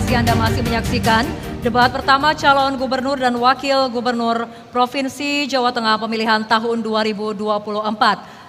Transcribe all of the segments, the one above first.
kasih Anda masih menyaksikan debat pertama calon gubernur dan wakil gubernur Provinsi Jawa Tengah pemilihan tahun 2024.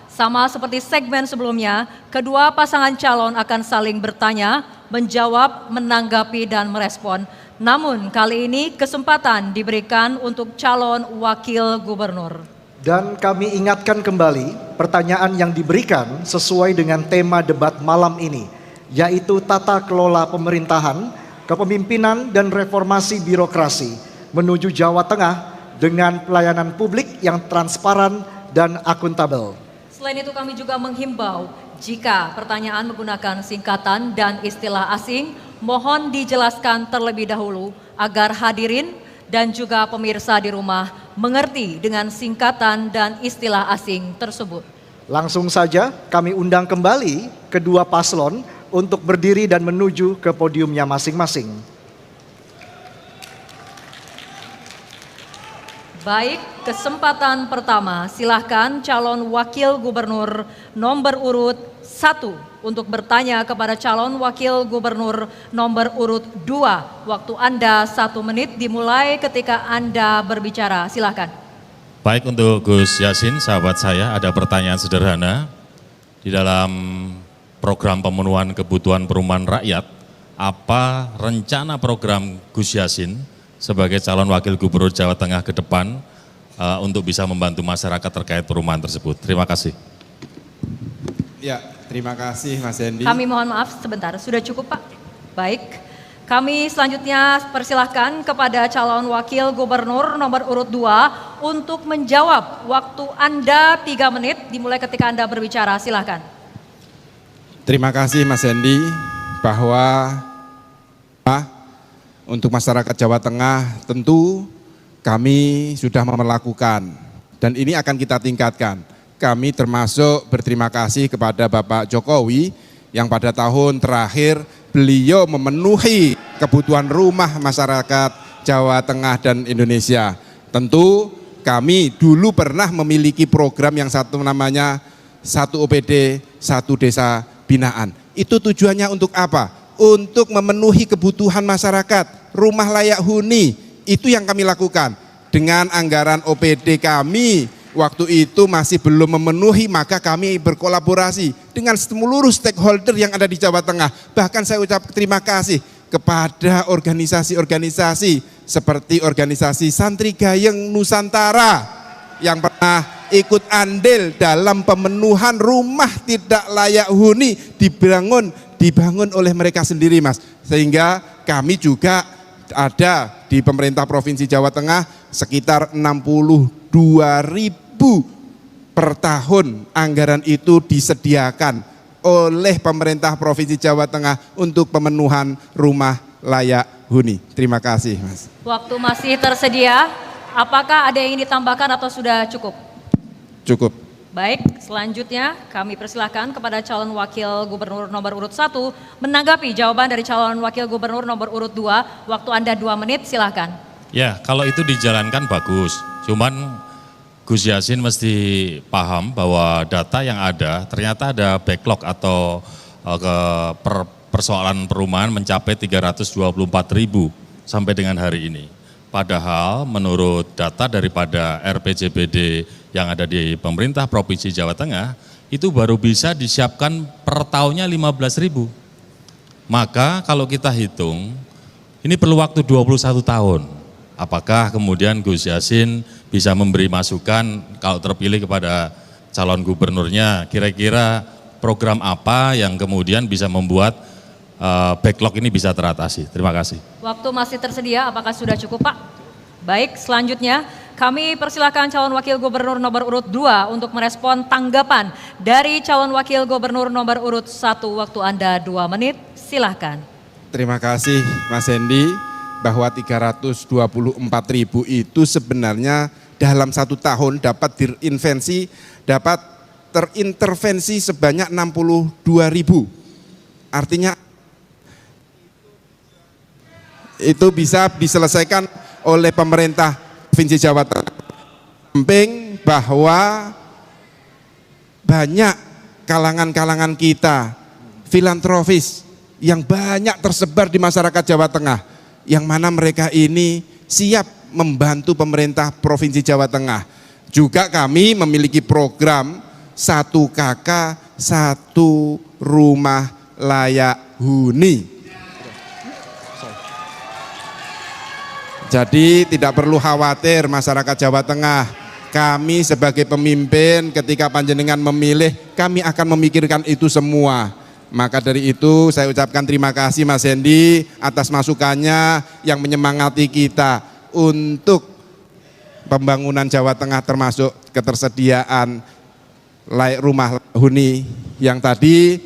Sama seperti segmen sebelumnya, kedua pasangan calon akan saling bertanya, menjawab, menanggapi, dan merespon. Namun kali ini kesempatan diberikan untuk calon wakil gubernur. Dan kami ingatkan kembali pertanyaan yang diberikan sesuai dengan tema debat malam ini, yaitu tata kelola pemerintahan, kepemimpinan dan reformasi birokrasi menuju Jawa Tengah dengan pelayanan publik yang transparan dan akuntabel. Selain itu kami juga menghimbau jika pertanyaan menggunakan singkatan dan istilah asing, mohon dijelaskan terlebih dahulu agar hadirin dan juga pemirsa di rumah mengerti dengan singkatan dan istilah asing tersebut. Langsung saja kami undang kembali kedua paslon untuk berdiri dan menuju ke podiumnya masing-masing. Baik, kesempatan pertama, silahkan calon wakil gubernur nomor urut 1 untuk bertanya kepada calon wakil gubernur nomor urut 2. Waktu Anda 1 menit dimulai ketika Anda berbicara, silahkan. Baik, untuk Gus Yassin, sahabat saya, ada pertanyaan sederhana. Di dalam program pemenuhan kebutuhan perumahan rakyat, apa rencana program Gus Yassin sebagai calon wakil gubernur Jawa Tengah ke depan untuk bisa membantu masyarakat terkait perumahan tersebut? Terima kasih. Ya, terima kasih Mas Hendy. Kami mohon maaf sebentar, sudah cukup Pak? Baik, kami selanjutnya persilahkan kepada calon wakil gubernur nomor urut 2 untuk menjawab. Waktu Anda 3 menit dimulai ketika Anda berbicara, silahkan. Terima kasih Mas Hendy, bahwa untuk masyarakat Jawa Tengah tentu kami sudah melakukan dan ini akan kita tingkatkan. Kami termasuk berterima kasih kepada Bapak Jokowi yang pada tahun terakhir beliau memenuhi kebutuhan rumah masyarakat Jawa Tengah dan Indonesia. Tentu kami dulu pernah memiliki program yang satu namanya 1 OPD 1 Desa Binaan. Itu tujuannya untuk apa? Untuk memenuhi kebutuhan masyarakat, rumah layak huni, itu yang kami lakukan. Dengan anggaran OPD kami waktu itu masih belum memenuhi, maka kami berkolaborasi dengan seluruh stakeholder yang ada di Jawa Tengah. Bahkan saya ucap terima kasih kepada organisasi-organisasi seperti organisasi Santri Gayeng Nusantara yang pernah ikut andil dalam pemenuhan rumah tidak layak huni dibangun oleh mereka sendiri, Mas. Sehingga kami juga ada di pemerintah Provinsi Jawa Tengah sekitar 62.000 per tahun anggaran itu disediakan oleh pemerintah Provinsi Jawa Tengah untuk pemenuhan rumah layak huni. Terima kasih, Mas. Waktu masih tersedia, apakah ada yang ingin ditambahkan atau sudah cukup? Cukup. Baik, selanjutnya kami persilahkan kepada calon wakil gubernur nomor urut 1 menanggapi jawaban dari calon wakil gubernur nomor urut 2. Waktu Anda 2 menit, silahkan. Ya, kalau itu dijalankan bagus. Cuman Gus Yassin mesti paham bahwa data yang ada ternyata ada backlog atau persoalan perumahan mencapai 324.000 sampai dengan hari ini. Padahal menurut data daripada RPJPD yang ada di pemerintah Provinsi Jawa Tengah, itu baru bisa disiapkan per tahunnya 15.000. Maka kalau kita hitung, ini perlu waktu 21 tahun. Apakah kemudian Gus Yassin bisa memberi masukan kalau terpilih kepada calon gubernurnya, kira-kira program apa yang kemudian bisa membuat backlog ini bisa teratasi? Terima kasih. Waktu masih tersedia, apakah sudah cukup Pak? Baik, selanjutnya kami persilakan calon wakil gubernur nomor urut 2 untuk merespon tanggapan dari calon wakil gubernur nomor urut 1. Waktu Anda 2 menit, silahkan. Terima kasih Mas Hendy, bahwa 324.000 itu sebenarnya dalam 1 tahun dapat terintervensi sebanyak 62.000. Artinya itu bisa diselesaikan oleh pemerintah Provinsi Jawa Tengah. Samping bahwa banyak kalangan-kalangan kita filantropis yang banyak tersebar di masyarakat Jawa Tengah, yang mana mereka ini siap membantu pemerintah Provinsi Jawa Tengah. Juga kami memiliki program 1KK 1 rumah layak huni. Jadi tidak perlu khawatir masyarakat Jawa Tengah. Kami sebagai pemimpin ketika panjenengan memilih, kami akan memikirkan itu semua. Maka dari itu saya ucapkan terima kasih Mas Hendy atas masukannya yang menyemangati kita untuk pembangunan Jawa Tengah, termasuk ketersediaan layak rumah huni yang tadi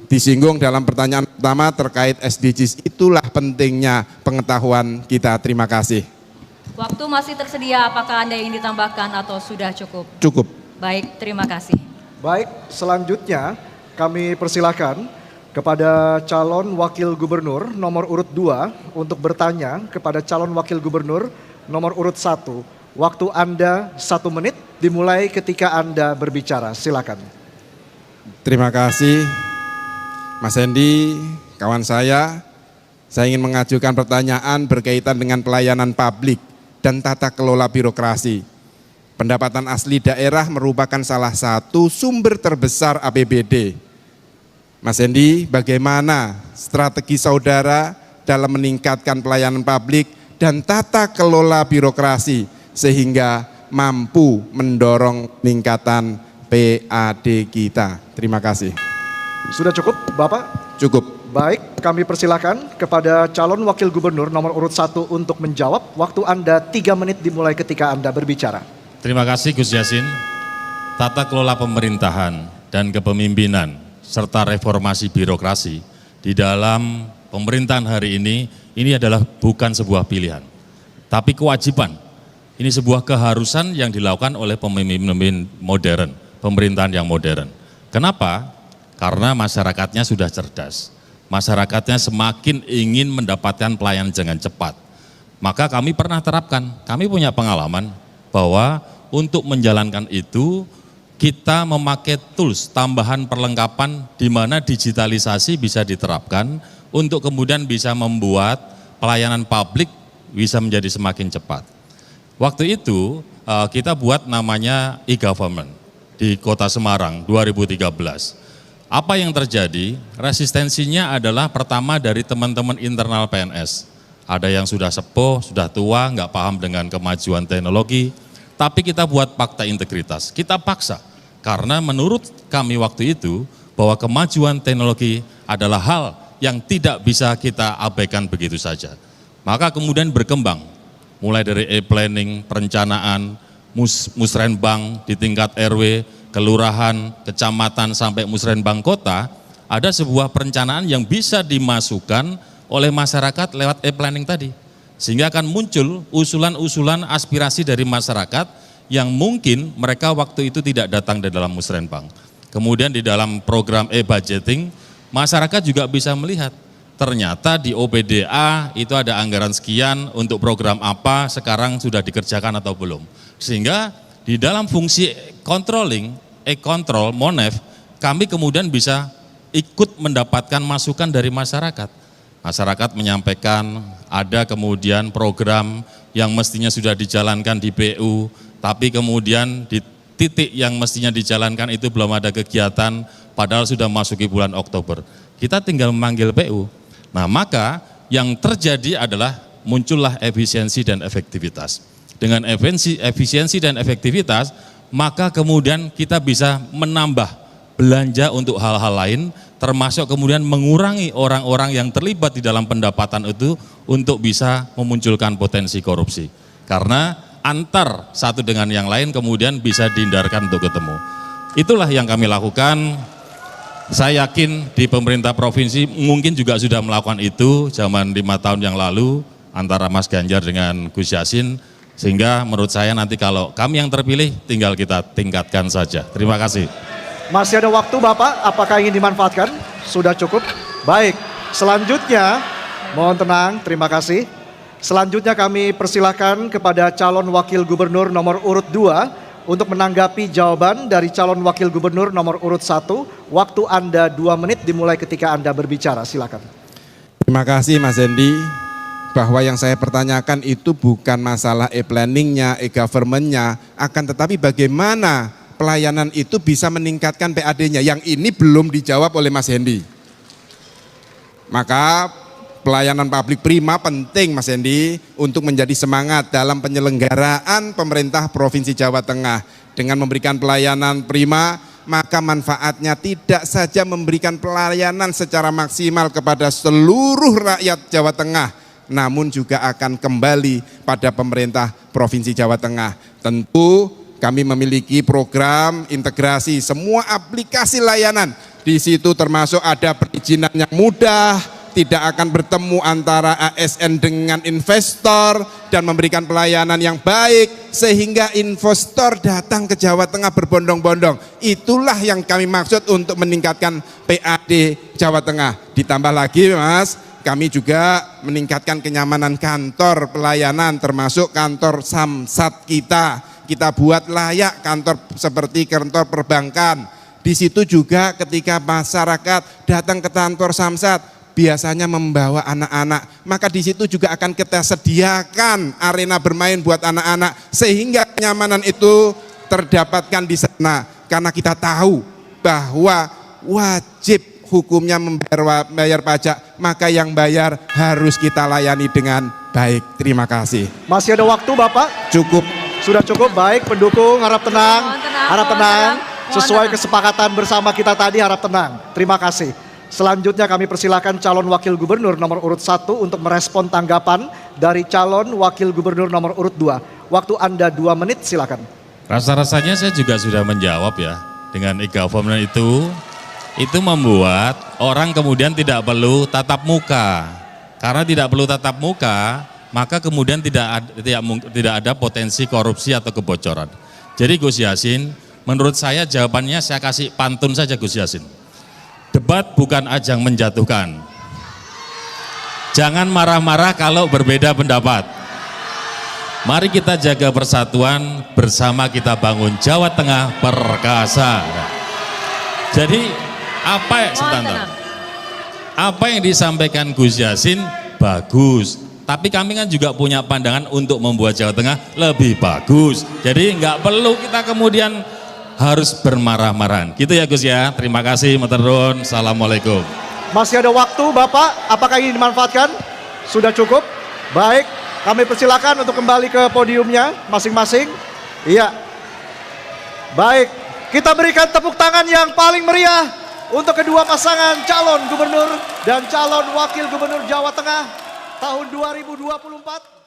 disinggung dalam pertanyaan pertama terkait SDGs. Itulah pentingnya pengetahuan kita. Terima kasih. Waktu masih tersedia, apakah Anda ingin ditambahkan atau sudah cukup? Cukup. Baik, terima kasih. Baik, selanjutnya kami persilakan kepada calon wakil gubernur nomor urut 2 untuk bertanya kepada calon wakil gubernur nomor urut 1. Waktu Anda 1 menit dimulai ketika Anda berbicara. Silakan. Terima kasih Mas Hendy, kawan saya ingin mengajukan pertanyaan berkaitan dengan pelayanan publik dan tata kelola birokrasi. Pendapatan asli daerah merupakan salah satu sumber terbesar APBD. Mas Hendy, bagaimana strategi saudara dalam meningkatkan pelayanan publik dan tata kelola birokrasi sehingga mampu mendorong peningkatan PAD kita? Terima kasih. Sudah cukup, Bapak? Cukup. Baik, kami persilakan kepada calon wakil gubernur nomor urut 1 untuk menjawab. Waktu Anda 3 menit dimulai ketika Anda berbicara. Terima kasih Gus Yassin. Tata kelola pemerintahan dan kepemimpinan serta reformasi birokrasi di dalam pemerintahan hari ini adalah bukan sebuah pilihan, tapi kewajiban. Ini sebuah keharusan yang dilakukan oleh pemimpin modern, pemerintahan yang modern. Kenapa? Karena masyarakatnya sudah cerdas. Masyarakatnya semakin ingin mendapatkan pelayanan dengan cepat. Maka kami pernah terapkan, kami punya pengalaman bahwa untuk menjalankan itu kita memakai tools tambahan perlengkapan di mana digitalisasi bisa diterapkan untuk kemudian bisa membuat pelayanan publik bisa menjadi semakin cepat. Waktu itu kita buat namanya e-government di Kota Semarang 2013. Apa yang terjadi? Resistensinya adalah pertama dari teman-teman internal PNS. Ada yang sudah sepuh, sudah tua, nggak paham dengan kemajuan teknologi. Tapi kita buat fakta integritas, kita paksa. Karena menurut kami waktu itu bahwa kemajuan teknologi adalah hal yang tidak bisa kita abaikan begitu saja. Maka kemudian berkembang, mulai dari e-planning, perencanaan, musrenbang di tingkat RW, kelurahan, kecamatan, sampai musrenbang kota, ada sebuah perencanaan yang bisa dimasukkan oleh masyarakat lewat e-planning tadi. Sehingga akan muncul usulan-usulan aspirasi dari masyarakat yang mungkin mereka waktu itu tidak datang di dalam musrenbang. Kemudian di dalam program e-budgeting, masyarakat juga bisa melihat, ternyata di OPDA itu ada anggaran sekian untuk program apa, sekarang sudah dikerjakan atau belum. Sehingga di dalam fungsi controlling, e-control, Monef, kami kemudian bisa ikut mendapatkan masukan dari masyarakat. Masyarakat menyampaikan ada kemudian program yang mestinya sudah dijalankan di PU, tapi kemudian di titik yang mestinya dijalankan itu belum ada kegiatan, padahal sudah masuki bulan Oktober. Kita tinggal memanggil PU. Nah, maka yang terjadi adalah muncullah efisiensi dan efektivitas. Dengan efisiensi dan efektivitas, maka kemudian kita bisa menambah belanja untuk hal-hal lain, termasuk kemudian mengurangi orang-orang yang terlibat di dalam pendapatan itu untuk bisa memunculkan potensi korupsi. Karena antar satu dengan yang lain kemudian bisa dihindarkan untuk ketemu. Itulah yang kami lakukan. Saya yakin di pemerintah provinsi mungkin juga sudah melakukan itu zaman 5 tahun yang lalu antara Mas Ganjar dengan Gus Yassin. Sehingga menurut saya nanti kalau kami yang terpilih tinggal kita tingkatkan saja. Terima kasih. Masih ada waktu Bapak, apakah ingin dimanfaatkan? Sudah cukup? Baik, selanjutnya mohon tenang, terima kasih. Selanjutnya kami persilakan kepada calon wakil gubernur nomor urut 2 untuk menanggapi jawaban dari calon wakil gubernur nomor urut 1. Waktu Anda 2 menit dimulai ketika Anda berbicara, silakan. Terima kasih Mas Hendy, bahwa yang saya pertanyakan itu bukan masalah e-planningnya, e-governmentnya, akan tetapi bagaimana pelayanan itu bisa meningkatkan PAD-nya. Yang ini belum dijawab oleh Mas Hendy. Maka pelayanan publik prima penting Mas Hendy untuk menjadi semangat dalam penyelenggaraan pemerintah Provinsi Jawa Tengah. Dengan memberikan pelayanan prima, maka manfaatnya tidak saja memberikan pelayanan secara maksimal kepada seluruh rakyat Jawa Tengah, namun juga akan kembali pada pemerintah Provinsi Jawa Tengah. Tentu kami memiliki program integrasi semua aplikasi layanan. Di situ termasuk ada perizinan yang mudah, tidak akan bertemu antara ASN dengan investor dan memberikan pelayanan yang baik sehingga investor datang ke Jawa Tengah berbondong-bondong. Itulah yang kami maksud untuk meningkatkan PAD Jawa Tengah. Ditambah lagi Mas, kami juga meningkatkan kenyamanan kantor pelayanan termasuk kantor Samsat kita. Kita buat layak kantor seperti kantor perbankan. Di situ juga ketika masyarakat datang ke kantor Samsat biasanya membawa anak-anak, maka di situ juga akan kita sediakan arena bermain buat anak-anak sehingga kenyamanan itu terdapatkan di sana, karena kita tahu bahwa wajib hukumnya membayar pajak, maka yang bayar harus kita layani dengan baik. Terima kasih. Masih ada waktu Bapak? Cukup. Sudah cukup, baik pendukung harap tenang, harap tenang. Sesuai tenang. kesepakatan bersama kita tadi harap tenang. Terima kasih. Selanjutnya kami persilakan calon wakil gubernur nomor urut 1 untuk merespon tanggapan dari calon wakil gubernur nomor urut 2. Waktu Anda 2 menit, silakan. Rasa-rasanya saya juga sudah menjawab ya, dengan e-government itu membuat orang kemudian tidak perlu tatap muka. Karena tidak perlu tatap muka, maka kemudian tidak ada potensi korupsi atau kebocoran. Jadi Gus Yassin, menurut saya jawabannya saya kasih pantun saja Gus Yassin. Debat bukan ajang menjatuhkan. Jangan marah-marah kalau berbeda pendapat. Mari kita jaga persatuan, bersama kita bangun Jawa Tengah perkasa. Jadi apa yang disampaikan Gus Yassin bagus, tapi kami kan juga punya pandangan untuk membuat Jawa Tengah lebih bagus. Jadi nggak perlu kita kemudian harus bermarah-marahan. Gitu ya Gus ya. Terima kasih, matur nuwun. Assalamualaikum. Masih ada waktu Bapak, apakah ini dimanfaatkan? Sudah cukup? Baik, kami persilakan untuk kembali ke podiumnya masing-masing. Iya. Baik, kita berikan tepuk tangan yang paling meriah untuk kedua pasangan calon gubernur dan calon wakil gubernur Jawa Tengah tahun 2024.